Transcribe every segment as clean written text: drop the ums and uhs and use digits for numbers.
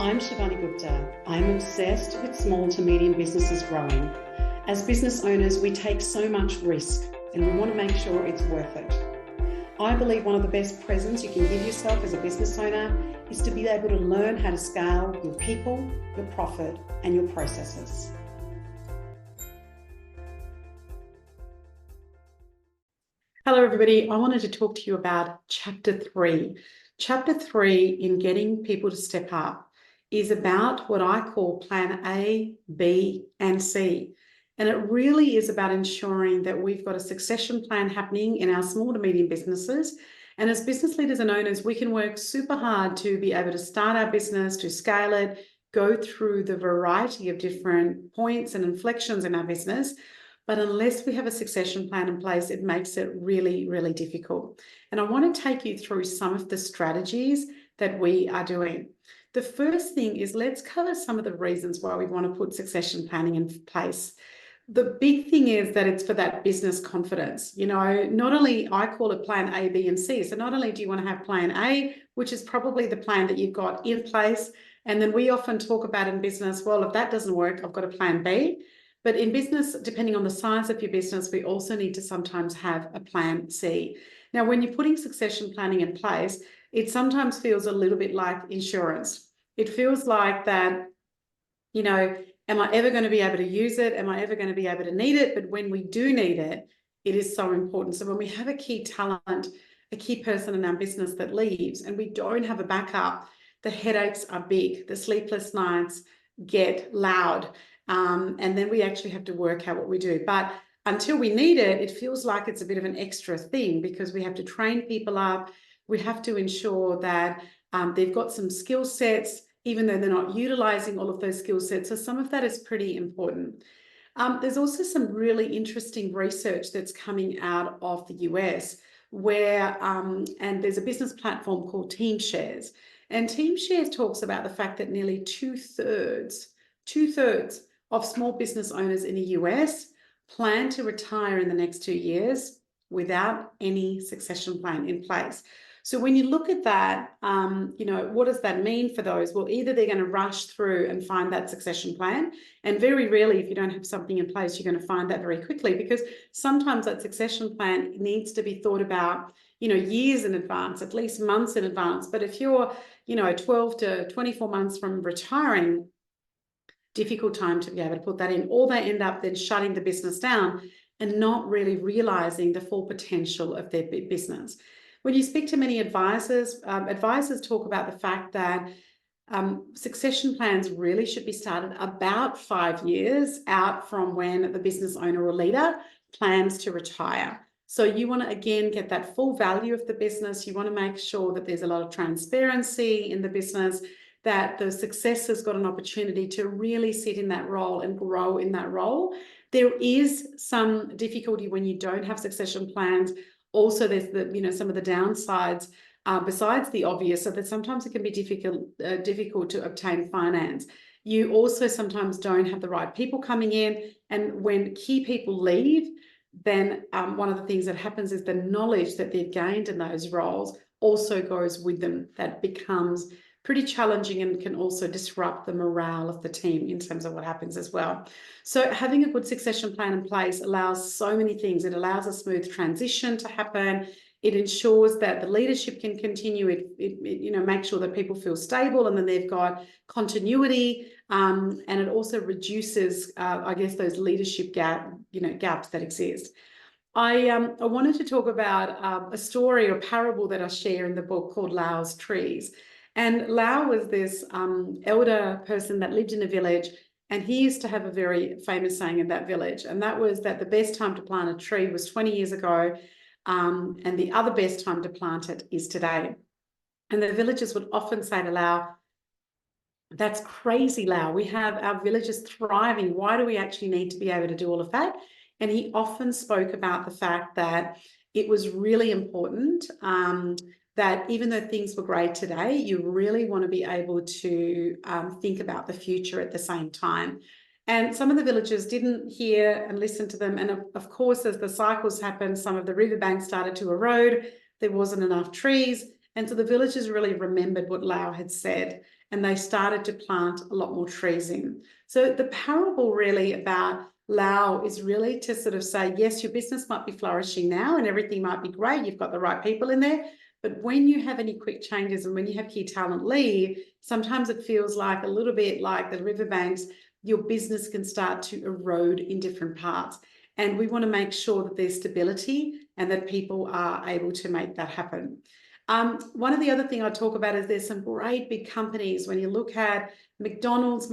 I'm Shivani Gupta. I'm obsessed with small to medium businesses growing. As business owners, we take so much risk and we want to make sure it's worth it. I believe one of the best presents you can give yourself as a business owner is to be able to learn how to scale your people, your profit, and your processes. Hello, everybody. I wanted to talk to you about Chapter 3. Chapter 3 in getting people to step up is about what I call Plan A, B, and C. And it really is about ensuring that we've got a succession plan happening in our small to medium businesses. And as business leaders and owners, we can work super hard to be able to start our business, to scale it, go through the variety of different points and inflections in our business. But unless we have a succession plan in place, it makes it really, really difficult. And I want to take you through some of the strategies that we are doing. The first thing is, let's cover some of the reasons why we want to put succession planning in place. The big thing is that it's for that business confidence. You know, not only I call it Plan A, B, and C. So not only do you want to have Plan A, which is probably the plan that you've got in place, and then we often talk about in business, well, if that doesn't work, I've got a Plan B. But in business, depending on the size of your business, we also need to sometimes have a Plan C. Now, when you're putting succession planning in place, it sometimes feels a little bit like insurance. It feels like that, you know, am I ever going to be able to use it? Am I ever going to be able to need it? But when we do need it, it is so important. So when we have a key talent, a key person in our business that leaves, and we don't have a backup, the headaches are big, the sleepless nights get loud. And then we actually have to work out what we do. But until we need it, it feels like it's a bit of an extra thing because we have to train people up. We have to ensure that they've got some skill sets, even though they're not utilizing all of those skill sets. So some of that is pretty important. There's also some really interesting research that's coming out of the US where, and there's a business platform called TeamShares. And TeamShares talks about the fact that nearly two-thirds of small business owners in the US plan to retire in the next 2 years without any succession plan in place. So when you look at that, you know, what does that mean for those? Well, either they're going to rush through and find that succession plan. And very rarely, if you don't have something in place, you're going to find that very quickly, because sometimes that succession plan needs to be thought about, you know, years in advance, at least months in advance. But if you're, you know, 12 to 24 months from retiring, difficult time to be able to put that in, or they end up then shutting the business down and not really realizing the full potential of their business. When you speak to many advisors, advisors talk about the fact that succession plans really should be started about 5 years out from when the business owner or leader plans to retire. So you want to, again, get that full value of the business. You want to make sure that there's a lot of transparency in the business, that the successor's got an opportunity to really sit in that role and grow in that role. There is some difficulty when you don't have succession plans. Also, there's the, you know, some of the downsides besides the obvious, so that sometimes it can be difficult to obtain finance. You also sometimes don't have the right people coming in, and when key people leave, then one of the things that happens is the knowledge that they've gained in those roles also goes with them. That becomes pretty challenging and can also disrupt the morale of the team in terms of what happens as well. So having a good succession plan in place allows so many things. It allows a smooth transition to happen. It ensures that the leadership can continue. It you know, makes sure that people feel stable and then they've got continuity. And it also reduces, I guess, those leadership gaps that exist. I wanted to talk about a story or parable that I share in the book called Lau's Trees. And Lau was this elder person that lived in a village, and he used to have a very famous saying in that village, and that was that the best time to plant a tree was 20 years ago, and the other best time to plant it is today. And the villagers would often say to Lau, "That's crazy, Lau. We have our villages thriving. Why do we actually need to be able to do all of that?" And he often spoke about the fact that it was really important that even though things were great today, you really want to be able to think about the future at the same time. And some of the villagers didn't hear and listen to them. And of course, as the cycles happened, some of the riverbanks started to erode. There wasn't enough trees. And so the villagers really remembered what Lau had said. and they started to plant a lot more trees in. So the parable really about Lao is really to sort of say, yes, your business might be flourishing now and everything might be great. You've got the right people in there. But when you have any quick changes and when you have key talent leave, sometimes it feels like a little bit like the riverbanks, your business can start to erode in different parts. And we want to make sure that there's stability and that people are able to make that happen. One of the other things I talk about is there's some great big companies. When you look at McDonald's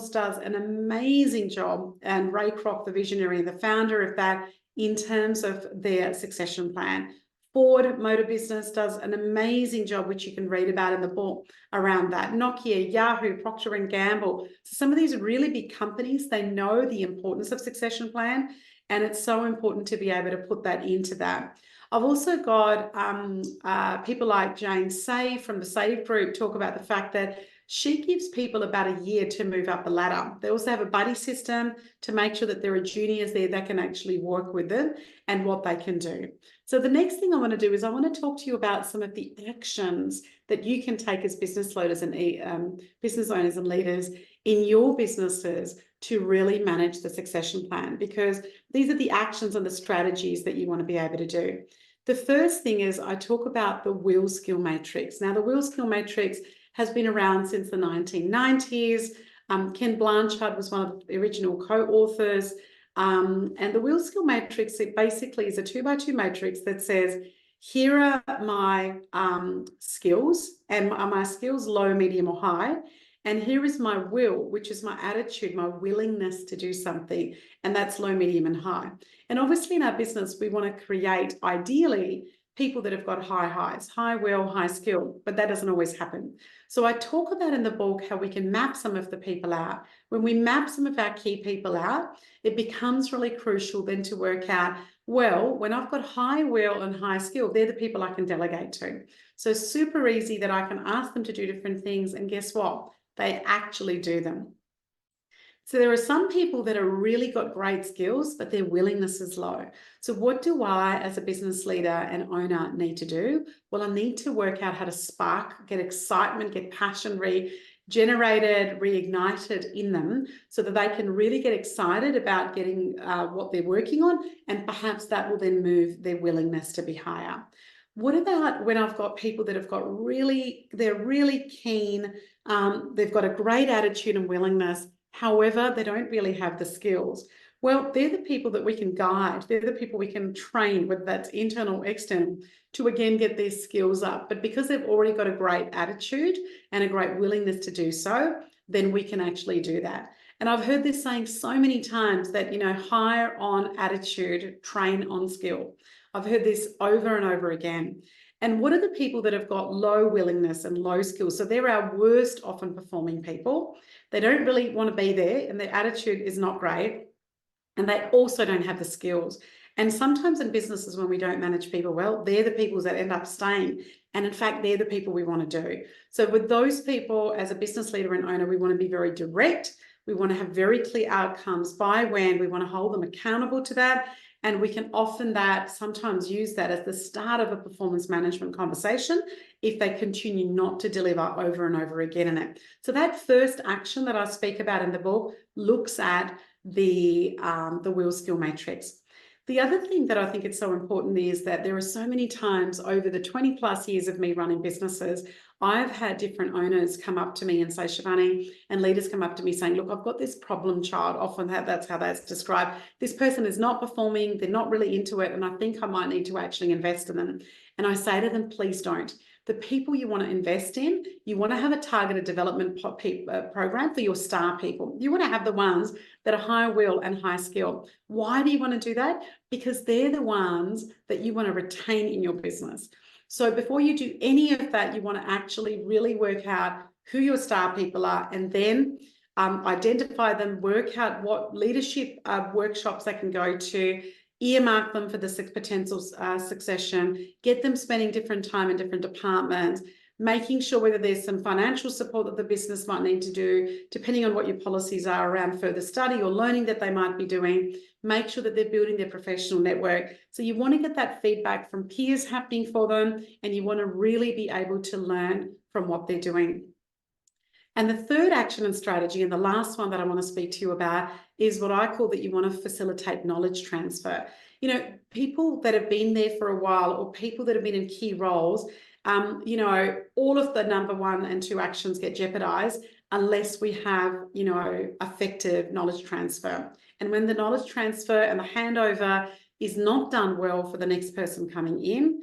does an amazing job, and Ray Kroc, the visionary and the founder of that, in terms of their succession plan. Ford Motor Business does an amazing job, which you can read about in the book around that. Nokia, Yahoo, Procter & Gamble. So some of these really big companies, they know the importance of succession plan, and it's so important to be able to put that into that. I've also got people like Jane Say from the Save Group talk about the fact that she gives people about a year to move up the ladder. They also have a buddy system to make sure that there are juniors there that can actually work with them and what they can do. So the next thing I want to do is I want to talk to you about some of the actions that you can take as business leaders and business owners and leaders in your businesses to really manage the succession plan, because these are the actions and the strategies that you want to be able to do. The first thing is I talk about the Will Skill Matrix. Now, the Will Skill Matrix has been around since the 1990s. Ken Blanchard was one of the original co-authors. And the Will Skill Matrix, it basically is a 2x2 matrix that says, here are my skills, and are my skills low, medium, or high? And here is my will, which is my attitude, my willingness to do something. And that's low, medium, and high. And obviously in our business, we want to create, ideally, people that have got high highs, high will, high skill, but that doesn't always happen. So I talk about in the book how we can map some of the people out. When we map some of our key people out, it becomes really crucial then to work out, well, when I've got high will and high skill, they're the people I can delegate to. So super easy that I can ask them to do different things, and guess what? They actually do them. So there are some people that are really got great skills, but their willingness is low. So what do I, as a business leader and owner, need to do? Well, I need to work out how to spark, get excitement, get passion regenerated, reignited in them, so that they can really get excited about getting what they're working on, and perhaps that will then move their willingness to be higher. What about when I've got people that have got they're really keen, they've got a great attitude and willingness, however, they don't really have the skills? Well, they're the people that we can guide. They're the people we can train, whether that's internal or external, to again get their skills up. But because they've already got a great attitude and a great willingness to do so, then we can actually do that. And I've heard this saying so many times that, hire on attitude, train on skill. I've heard this over and over again. And what are the people that have got low willingness and low skills? So they're our worst often performing people. They don't really want to be there, and their attitude is not great. And they also don't have the skills. And sometimes in businesses, when we don't manage people well, they're the people that end up staying. And in fact, they're the people we want to do. So with those people, as a business leader and owner, we want to be very direct. We want to have very clear outcomes by when. We want to hold them accountable to that. And we can sometimes use that as the start of a performance management conversation if they continue not to deliver over and over again in it. So that first action that I speak about in the book looks at the Will Skill Matrix. The other thing that I think is so important is that there are so many times over the 20 plus years of me running businesses, I've had different owners come up to me and say, Shivani, and leaders come up to me saying, look, I've got this problem child. Often that's how that's described. This person is not performing. They're not really into it. And I think I might need to actually invest in them. And I say to them, please don't. The people you want to invest in, you want to have a targeted development program for your star people. You want to have the ones that are high will and high skill. Why do you want to do that? Because they're the ones that you want to retain in your business. So before you do any of that, you want to actually really work out who your star people are, and then identify them, work out what leadership workshops they can go to, earmark them for the potential succession, get them spending different time in different departments, making sure whether there's some financial support that the business might need to do, depending on what your policies are around further study or learning that they might be doing. Make sure that they're building their professional network. So you want to get that feedback from peers happening for them, and you want to really be able to learn from what they're doing. And the third action and strategy, and the last one that I want to speak to you about, is what I call that you want to facilitate knowledge transfer. You know, people that have been there for a while, or people that have been in key roles, you know, all of the number 1 and 2 actions get jeopardized unless we have, you know, effective knowledge transfer. And when the knowledge transfer and the handover is not done well for the next person coming in,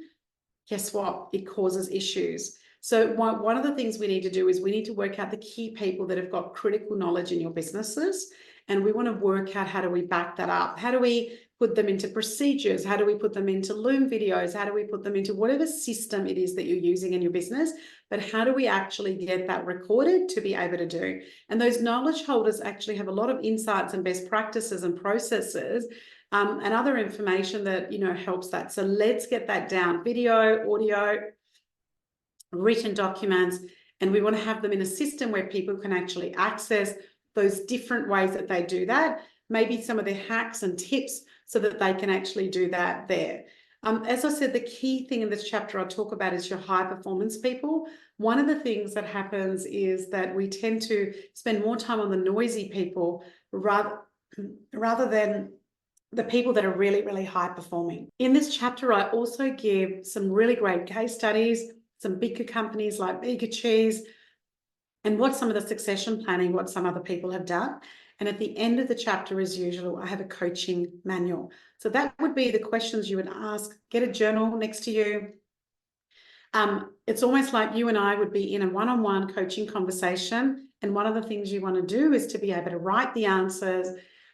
guess what? It causes issues. So one of the things we need to do is we need to work out the key people that have got critical knowledge in your businesses. And we want to work out, how do we back that up? How do we put them into procedures? How do we put them into Loom videos? How do we put them into whatever system it is that you're using in your business? But how do we actually get that recorded to be able to do? And those knowledge holders actually have a lot of insights and best practices and processes and other information that, you know, helps that. So let's get that down: video, audio, written documents, and we want to have them in a system where people can actually access those different ways that they do that, maybe some of their hacks and tips, so that they can actually do that there. As I said, the key thing in this chapter I talk about is your high performance people. One of the things that happens is that we tend to spend more time on the noisy people rather than the people that are really, really high performing. In this chapter, I also give some really great case studies, some bigger companies like Bega Cheese, and what some of the succession planning, what some other people have done. And at the end of the chapter, as usual, I have a coaching manual. So that would be the questions you would ask. Get a journal next to you. It's almost like you and I would be in a one-on-one coaching conversation. And one of the things you want to do is to be able to write the answers.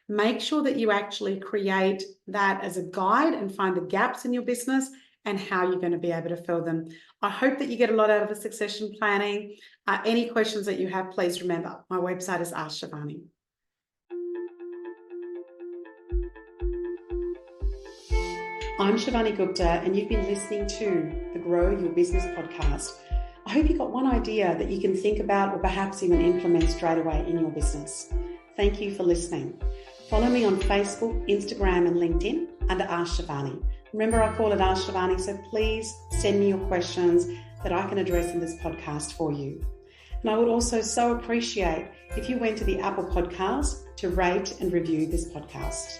Make sure that you actually create that as a guide and find the gaps in your business and how you're going to be able to fill them. I hope that you get a lot out of the succession planning. Any questions that you have, please remember, my website is Ask Shivani. I'm Shivani Gupta, and you've been listening to the Grow Your Business podcast. I hope you got one idea that you can think about, or perhaps even implement straight away in your business. Thank you for listening. Follow me on Facebook, Instagram, and LinkedIn under Ask Shivani. Remember, I call it Ask Shivani, so please send me your questions that I can address in this podcast for you. And I would also so appreciate if you went to the Apple Podcast to rate and review this podcast.